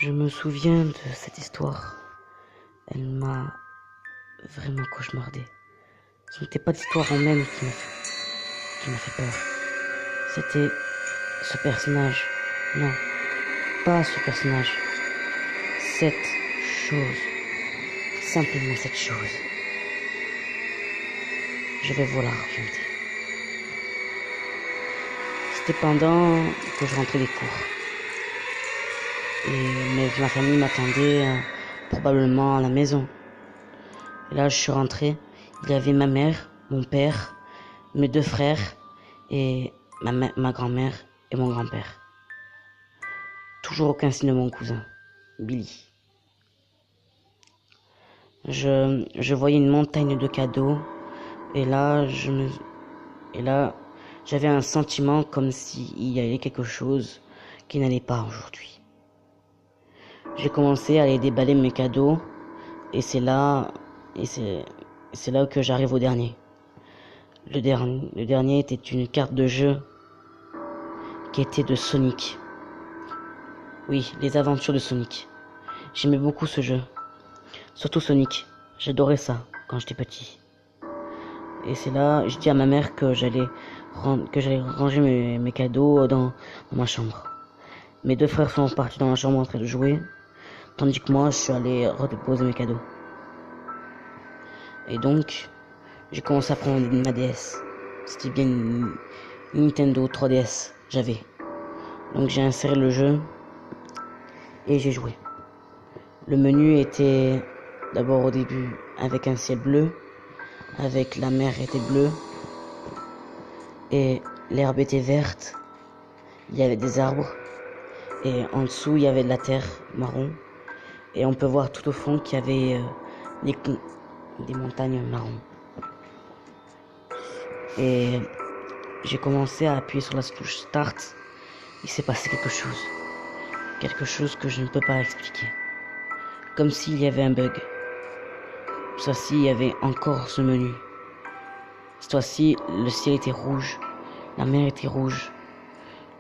Je me souviens de cette histoire. Elle m'a vraiment cauchemardé. Ce n'était pas l'histoire en même qui m'a fait peur. C'était ce personnage. Non, pas ce personnage. Cette chose. Simplement cette chose. Je vais vous la raconter. C'était pendant que je rentrais des cours. Mais ma famille m'attendait probablement à la maison. Et là, je suis rentré. Il y avait ma mère, mon père, mes deux frères et ma grand-mère et mon grand-père. Toujours aucun signe de mon cousin, Billy. Je voyais une montagne de cadeaux et là, j'avais un sentiment comme s'il y avait quelque chose qui n'allait pas aujourd'hui. J'ai commencé à aller déballer mes cadeaux et c'est là que j'arrive au dernier. Le dernier était une carte de jeu qui était de Sonic. Oui, les aventures de Sonic. J'aimais beaucoup ce jeu. Surtout Sonic. J'adorais ça quand j'étais petit. Et c'est là, je dis à ma mère que j'allais ranger mes cadeaux dans ma chambre. Mes deux frères sont partis dans la chambre en train de jouer, tandis que moi, je suis allé redéposer mes cadeaux. Et donc, j'ai commencé à prendre ma DS. C'était bien une Nintendo 3DS, j'avais. Donc j'ai inséré le jeu et j'ai joué. Le menu était d'abord au début avec un ciel bleu, avec la mer était bleue et l'herbe était verte. Il y avait des arbres et en dessous il y avait de la terre marron et on peut voir tout au fond qu'il y avait des montagnes marron. Et j'ai commencé à appuyer sur la touche Start. Il s'est passé quelque chose que je ne peux pas expliquer. Comme s'il y avait un bug. Cette fois-ci, il y avait encore ce menu. Cette fois-ci, le ciel était rouge, la mer était rouge,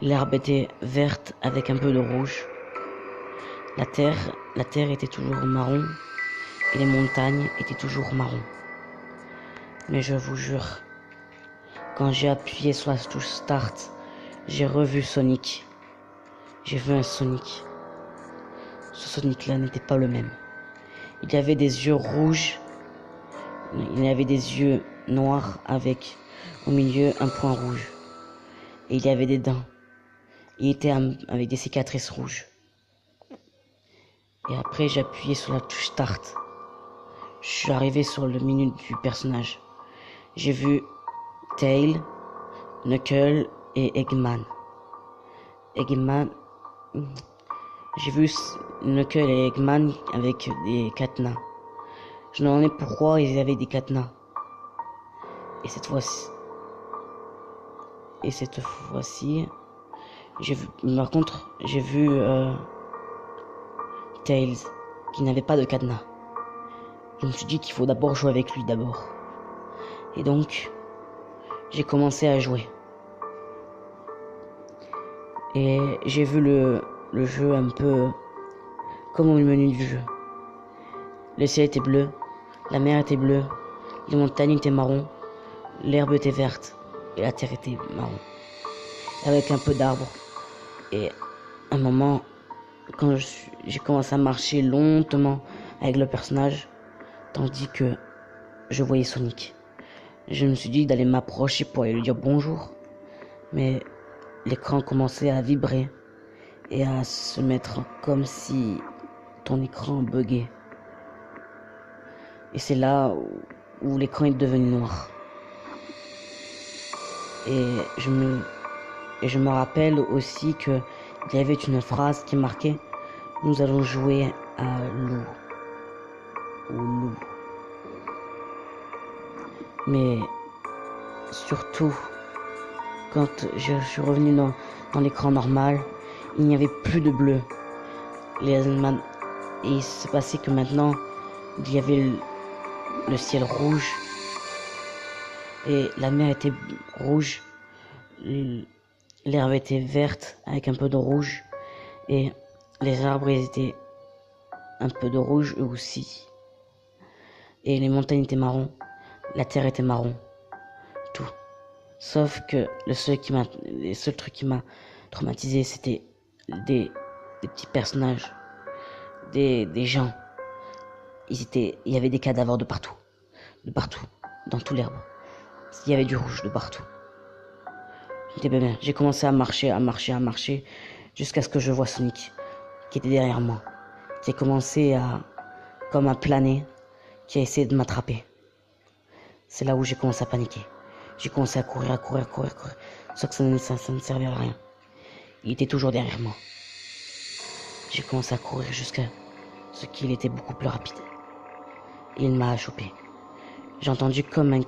l'herbe était verte avec un peu de rouge. La terre était toujours marron et les montagnes étaient toujours marron. Mais je vous jure, quand j'ai appuyé sur la touche Start, j'ai revu Sonic. J'ai vu un Sonic. Ce Sonic-là n'était pas le même. Il y avait des yeux rouges. Il y avait des yeux noirs avec au milieu un point rouge. Et il y avait des dents. Il était avec des cicatrices rouges. Et après j'ai appuyé sur la touche Start. Je suis arrivé sur le menu du personnage. J'ai vu Tail, Knuckles et Eggman. J'ai vu Knuckles et Eggman avec des cadenas. Je me demandais pourquoi ils avaient des cadenas. Et cette fois-ci, par contre, j'ai vu Tails qui n'avait pas de cadenas. Je me suis dit qu'il faut d'abord jouer avec lui d'abord. Et donc, j'ai commencé à jouer. Et j'ai vu le jeu un peu comme au menu du jeu. Le ciel était bleu, la mer était bleue, les montagnes étaient marron, l'herbe était verte et la terre était marron. Avec un peu d'arbres. Et à un moment, quand j'ai commencé à marcher lentement avec le personnage, tandis que je voyais Sonic. Je me suis dit d'aller m'approcher pour aller lui dire bonjour, mais l'écran commençait à vibrer et à se mettre comme si ton écran buguait. Et c'est là où l'écran est devenu noir. Et je me rappelle aussi que il y avait une phrase qui marquait « Nous allons jouer à loup ». Au loup. Mais surtout, quand je suis revenu dans l'écran normal, il n'y avait plus de bleu. Et il s'est passé que maintenant, il y avait le ciel rouge et la mer était rouge, l'herbe était verte avec un peu de rouge et Les arbres ils étaient un peu de rouge eux aussi. Et les montagnes étaient marron. La terre était marron. Tout. Sauf que les seuls trucs qui m'a traumatisé, c'était des, des petits personnages, des gens. Il y avait des cadavres de partout, dans tout l'herbe. Il y avait du rouge de partout. J'étais bien. J'ai commencé à marcher, jusqu'à ce que je vois Sonic, qui était derrière moi, qui a commencé comme à planer, qui a essayé de m'attraper. C'est là où j'ai commencé à paniquer. J'ai commencé à courir. Sauf que ça ne servait à rien. Il était toujours derrière moi. J'ai commencé à courir jusqu'à ce qu'il était beaucoup plus rapide. Et il m'a chopé. J'ai entendu comme un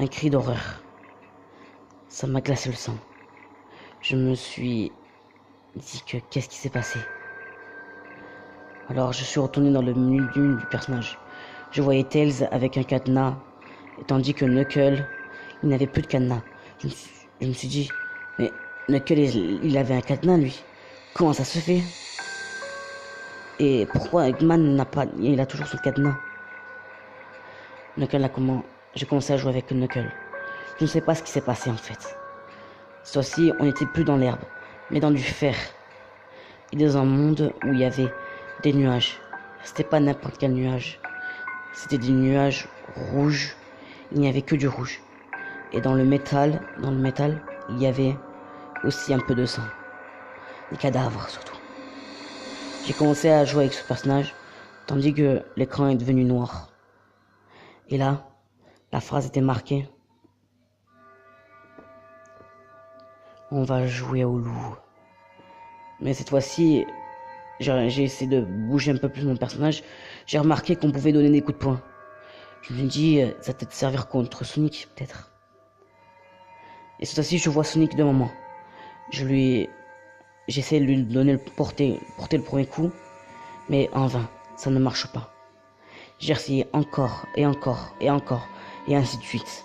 cri d'horreur. Ça m'a glacé le sang. Je me suis dit que qu'est-ce qui s'est passé. Alors je suis retourné dans le menu du personnage. Je voyais Tails avec un cadenas, tandis que Knuckles, il n'avait plus de cadenas. Je me suis dit, mais Knuckles, il avait un cadenas lui. Comment ça se fait? Et pourquoi Eggman il a toujours son cadenas? J'ai commencé à jouer avec Knuckles. Je ne sais pas ce qui s'est passé en fait. Cette fois-ci, on n'était plus dans l'herbe, mais dans du fer. Et dans un monde où il y avait des nuages. C'était pas n'importe quel nuage. C'était des nuages rouges. Il n'y avait que du rouge. Et dans le métal, il y avait aussi un peu de sang. Des cadavres surtout. J'ai commencé à jouer avec ce personnage, tandis que l'écran est devenu noir. Et là, la phrase était marquée. On va jouer au loup. Mais cette fois-ci, j'ai essayé de bouger un peu plus mon personnage. J'ai remarqué qu'on pouvait donner des coups de poing. Je me dis, ça va peut-être servir contre Sonic, peut-être. Et cette fois-ci, je vois Sonic devant moi. J'essaie de lui donner porter le premier coup, mais en vain, ça ne marche pas. J'ai essayé encore, et ainsi de suite.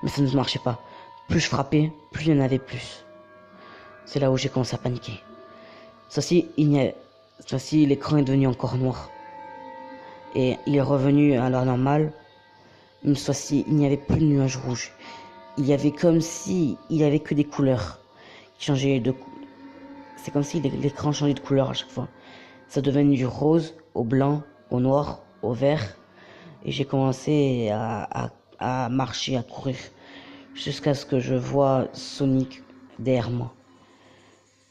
Mais ça ne marchait pas. Plus je frappais, plus il y en avait plus. C'est là où j'ai commencé à paniquer. Cette fois-ci, l'écran est devenu encore noir. Et il est revenu à la normale. Une fois-ci, il n'y avait plus de nuages rouges. Il y avait comme si il n'y avait que des couleurs qui changeaient de. C'est comme si l'écran changeait de couleur à chaque fois. Ça devenait du rose au blanc, au noir, au vert. Et j'ai commencé à marcher, à courir, jusqu'à ce que je vois Sonic derrière moi.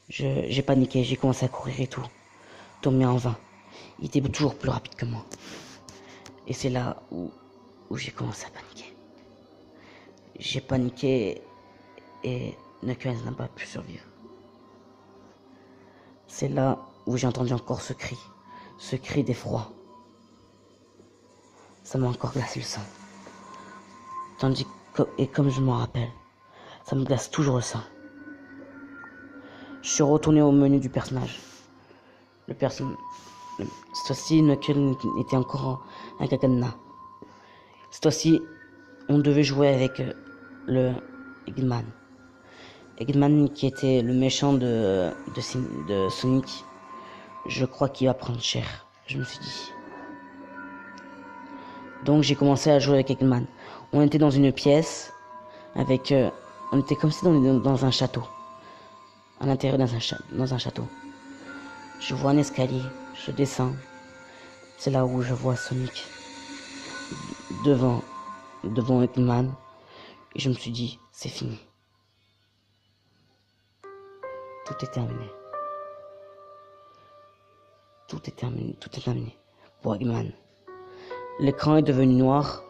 J'ai paniqué, j'ai commencé à courir et tout. Tombé en vain. Il était toujours plus rapide que moi. Et c'est là où j'ai commencé à paniquer. J'ai paniqué et Knuckles n'a pas pu survivre. C'est là où j'ai entendu encore ce cri d'effroi. Ça m'a encore glacé le sang. Et comme je m'en rappelle, ça me glace toujours le sang. Je suis retourné au menu du personnage. Cette fois-ci, Knuckles était encore un cadenas. Cette fois-ci, on devait jouer avec le Eggman. Eggman qui était le méchant de Sonic. Je crois qu'il va prendre cher, je me suis dit. Donc j'ai commencé à jouer avec Eggman. On était dans une pièce avec... on était comme si on était dans un château. À l'intérieur dans un château. Je vois un escalier, je descends. C'est là où je vois Sonic devant Eggman. Et je me suis dit, c'est fini. Tout est terminé. Tout est terminé pour Eggman. L'écran est devenu noir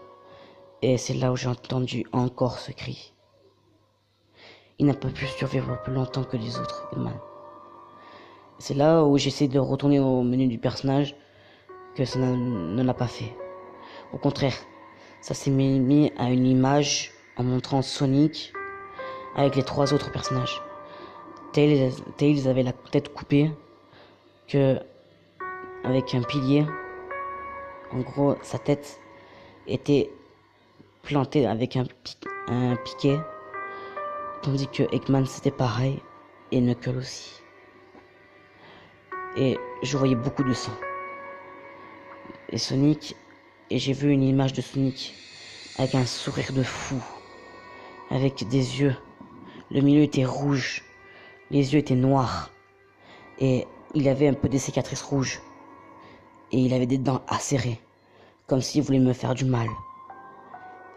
et c'est là où j'ai entendu encore ce cri. Il n'a pas pu survivre plus longtemps que les autres, Eggman. C'est là où j'essaie de retourner au menu du personnage que ça ne l'a pas fait. Au contraire, ça s'est mis à une image en montrant Sonic avec les 3 autres personnages. Tails avait la tête coupée avec un pilier. En gros, sa tête était plantée avec un piquet, tandis que Eggman c'était pareil et Knuckles aussi. et je voyais beaucoup de sang. Et Sonic, et j'ai vu une image de Sonic avec un sourire de fou, avec des yeux. Le milieu était rouge, les yeux étaient noirs, et il avait un peu des cicatrices rouges, et il avait des dents acérées, comme s'il voulait me faire du mal.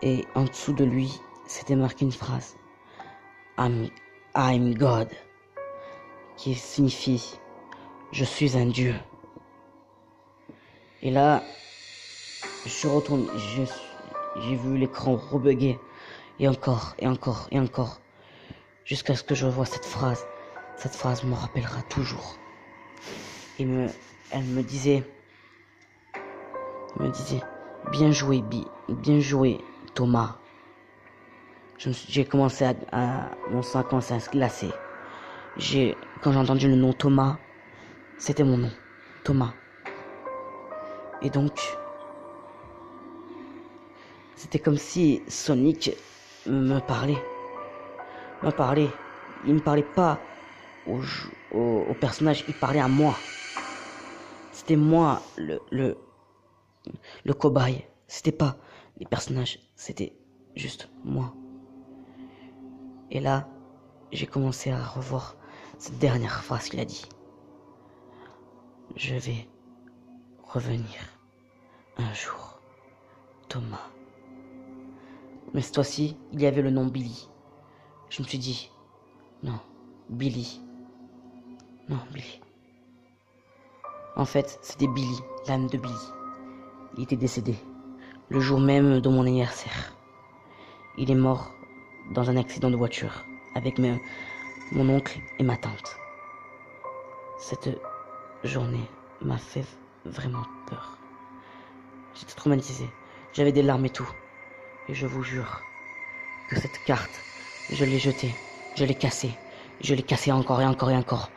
Et en dessous de lui, c'était marqué une phrase, I'm God, qui signifie je suis un dieu. Et là, je suis retourné, j'ai vu l'écran rebugger, et encore, et encore, et encore, jusqu'à ce que je vois cette phrase. Cette phrase me rappellera toujours. Et elle me disait, bien joué, bien joué, Thomas. J'ai commencé mon sang a commencé à se glacer. Quand j'ai entendu le nom Thomas, c'était mon nom, Thomas. Et donc, c'était comme si Sonic me parlait. Il me parlait pas au personnage, il parlait à moi. C'était moi le cobaye. C'était pas les personnages, c'était juste moi. Et là, j'ai commencé à revoir cette dernière phrase qu'il a dit. Je vais revenir un jour, Thomas. Mais cette fois-ci, il y avait le nom Billy. Je me suis dit, non, Billy. Non, Billy. En fait, c'était Billy, l'âme de Billy. Il était décédé le jour même de mon anniversaire. Il est mort dans un accident de voiture avec mon oncle et ma tante. Cette journée m'a fait vraiment peur. J'étais traumatisé. J'avais des larmes et tout. Et je vous jure que cette carte, je l'ai jetée, je l'ai cassée. Je l'ai cassée encore et encore et encore.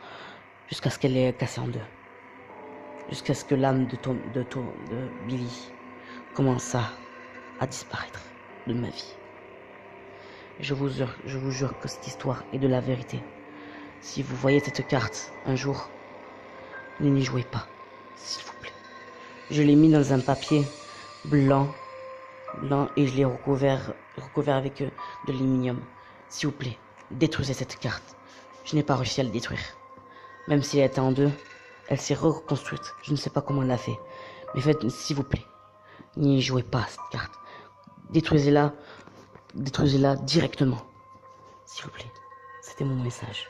Jusqu'à ce qu'elle ait cassé en deux. Jusqu'à ce que l'âme de Billy commença à disparaître de ma vie. Je vous jure que cette histoire est de la vérité. Si vous voyez cette carte un jour, ne n'y jouez pas, s'il vous plaît. Je l'ai mis dans un papier blanc et je l'ai recouvert avec de l'aluminium. S'il vous plaît, détruisez cette carte. Je n'ai pas réussi à la détruire. Même si elle était en deux, elle s'est reconstruite. Je ne sais pas comment elle l'a fait. Mais faites, s'il vous plaît, n'y jouez pas à cette carte. Détruisez-la directement. S'il vous plaît. C'était mon message.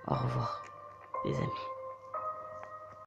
Au revoir, les amis.